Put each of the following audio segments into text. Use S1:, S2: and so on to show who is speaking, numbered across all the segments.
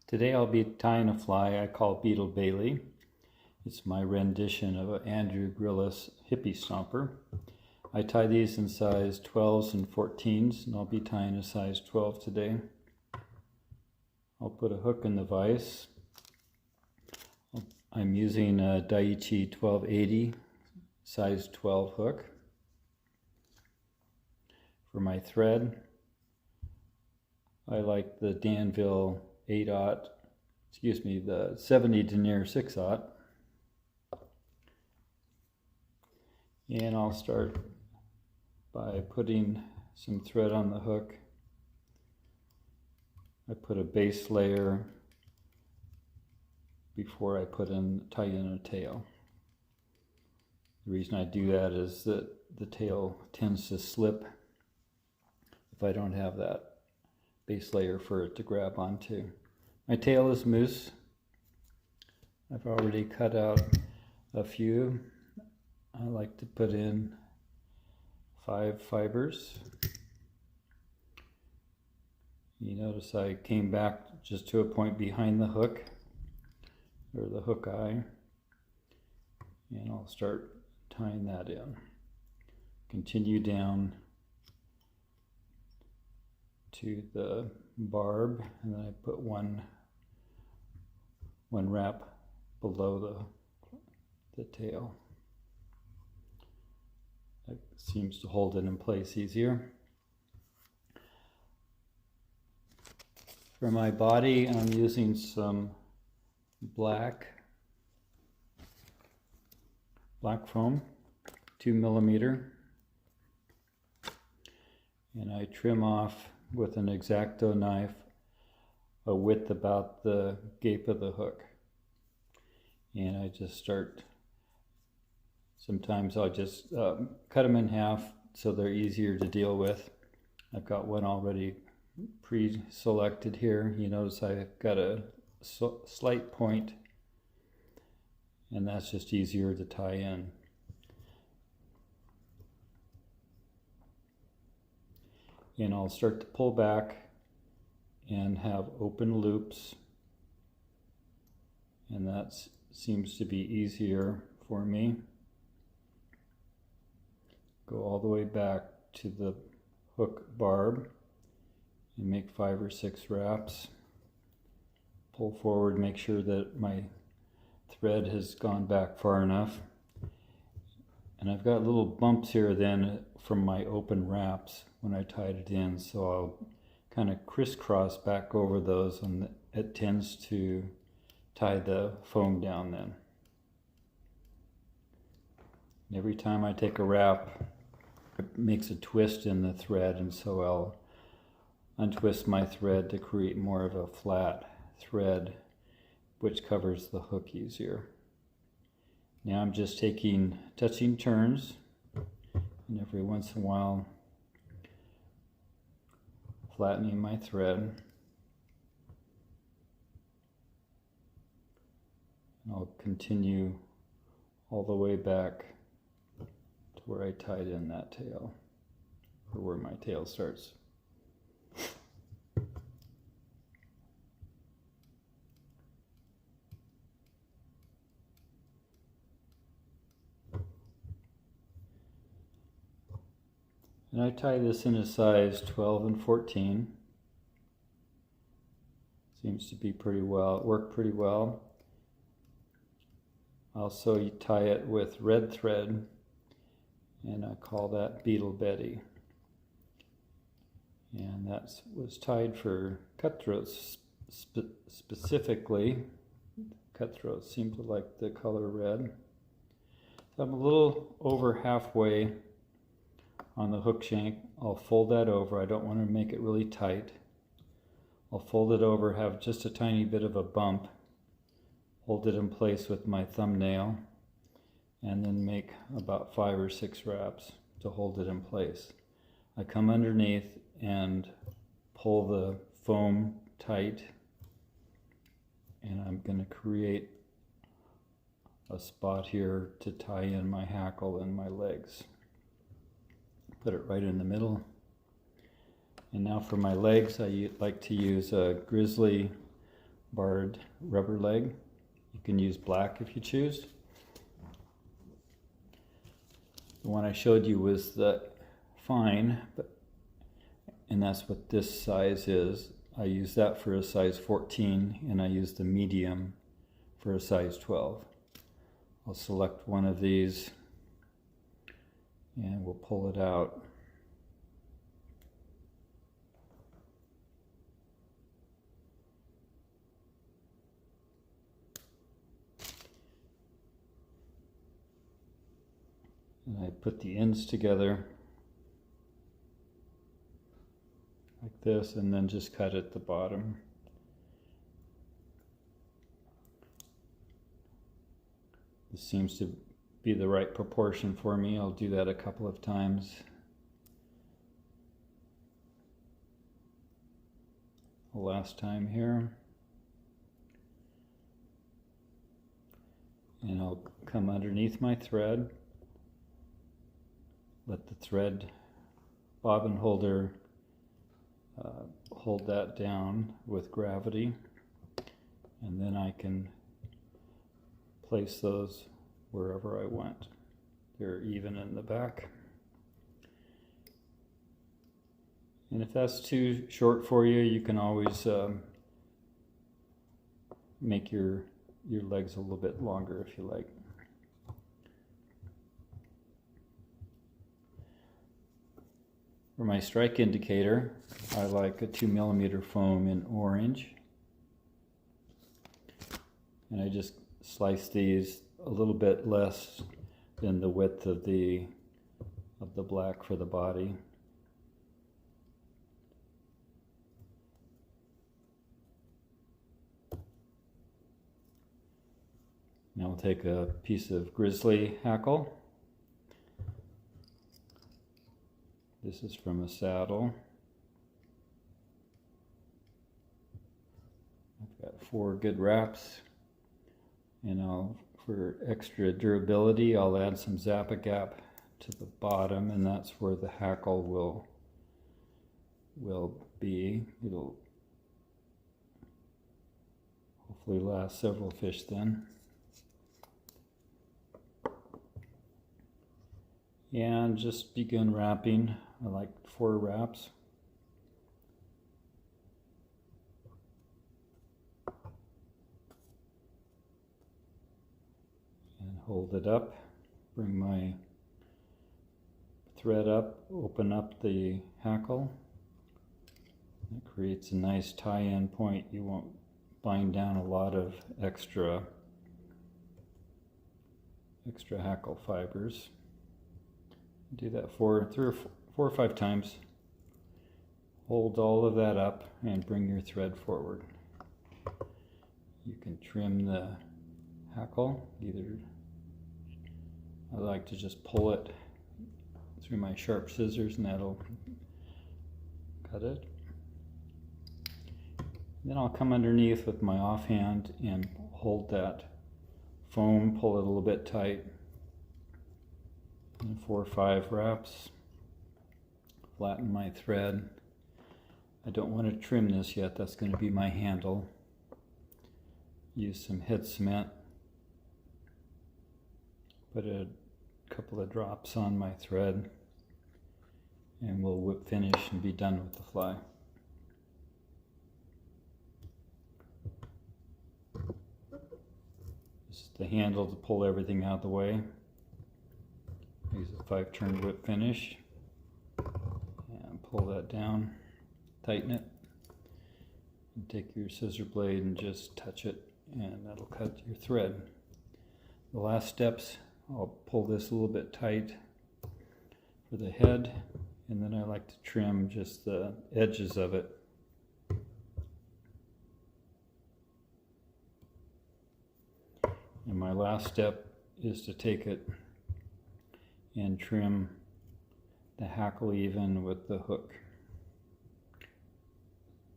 S1: Today I'll be tying a fly I call Beetle Bailey. It's my rendition of Andrew Grillis hippie stomper. I tie these in size 12s and 14s, and I'll be tying a size 12 today. I'll put a hook in the vise. I'm using a Daiichi 1280 size 12 hook. For my thread, I like the Danville 8/0, the 70 denier 6/0. And I'll start by putting some thread on the hook. I put a base layer before I tie in a tail. The reason I do that is that the tail tends to slip if I don't have that base layer for it to grab onto. My tail is mousse. I've already cut out a few. I like to put in 5 fibers. You notice I came back just to a point behind the hook, or the hook eye, and I'll start tying that in. Continue down to the barb, and then I put one wrap below the tail. That seems to hold it in place easier. For my body, I'm using some black foam, 2mm, and I trim off with an X-Acto knife a width about the gape of the hook. And I just start, sometimes I'll just cut them in half so they're easier to deal with. I've got one already pre-selected here. You notice I've got a slight point, and that's just easier to tie in. And I'll start to pull back and have open loops, and that seems to be easier for me. Go all the way back to the hook barb and make 5 or 6 wraps. Pull forward, make sure that my thread has gone back far enough. And I've got little bumps here then from my open wraps when I tied it in, so I'll kind of crisscross back over those, and it tends to tie the foam down then. And every time I take a wrap, it makes a twist in the thread, and so I'll untwist my thread to create more of a flat thread which covers the hook easier. Now I'm just touching turns, and every once in a while flattening my thread. And I'll continue all the way back to where I tied in that tail, or where my tail starts. And I tie this in a size 12 and 14. Seems to be work pretty well. Also, you tie it with red thread, and I call that Beetle Betty. And that was tied for cutthroats specifically. Cutthroats seem to like the color red. So I'm a little over halfway on the hook shank. I'll fold that over. I don't want to make it really tight. I'll fold it over, have just a tiny bit of a bump, hold it in place with my thumbnail, and then make about 5 or 6 wraps to hold it in place. I come underneath and pull the foam tight, and I'm going to create a spot here to tie in my hackle and my legs. Put it right in the middle. And now for my legs, I like to use a Grizzly barred rubber leg. You can use black if you choose. The one I showed you was the fine, and that's what this size is. I use that for a size 14, and I use the medium for a size 12. I'll select one of these and we'll pull it out. And I put the ends together like this, and then just cut at the bottom. This seems to be the right proportion for me. I'll do that a couple of times. The last time here. And I'll come underneath my thread. Let the thread bobbin holder hold that down with gravity, and then I can place those wherever I want. They're even in the back. And if that's too short for you, you can always make your legs a little bit longer if you like. For my strike indicator, I like a 2mm foam in orange. And I just slice these a little bit less than the width of the black for the body. Now we'll take a piece of grizzly hackle. This is from a saddle. I've got 4 good wraps, and for extra durability, I'll add some Zap-A-Gap to the bottom, and that's where the hackle will be. It'll hopefully last several fish then. And just begin wrapping. I like 4 wraps. And hold it up. Bring my thread up, open up the hackle. It creates a nice tie-in point. You won't bind down a lot of extra hackle fibers. Do that 4 or 5 times. Hold all of that up and bring your thread forward. You can trim the hackle. I like to just pull it through my sharp scissors, and that'll cut it. Then I'll come underneath with my offhand and hold that foam, pull it a little bit tight. And 4 or 5 wraps. Flatten my thread. I don't want to trim this yet. That's going to be my handle. Use some head cement. Put a couple of drops on my thread, and we'll whip finish and be done with the fly. This is the handle to pull everything out of the way. Use a 5-turn whip finish and pull that down, tighten it, and take your scissor blade and just touch it, and that'll cut your thread. The last steps, I'll pull this a little bit tight for the head, and then I like to trim just the edges of it. And my last step is to take it and trim the hackle even with the hook.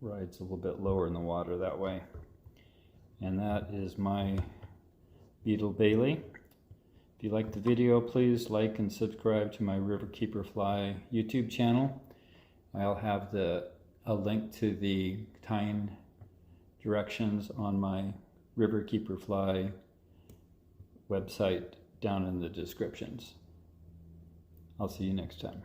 S1: Rides a little bit lower in the water that way. And that is my Beetle Bailey. If you like the video, please like and subscribe to my RiverKeeper Fly YouTube channel. I'll have a link to the tying directions on my RiverKeeper fly website down in the descriptions. I'll see you next time.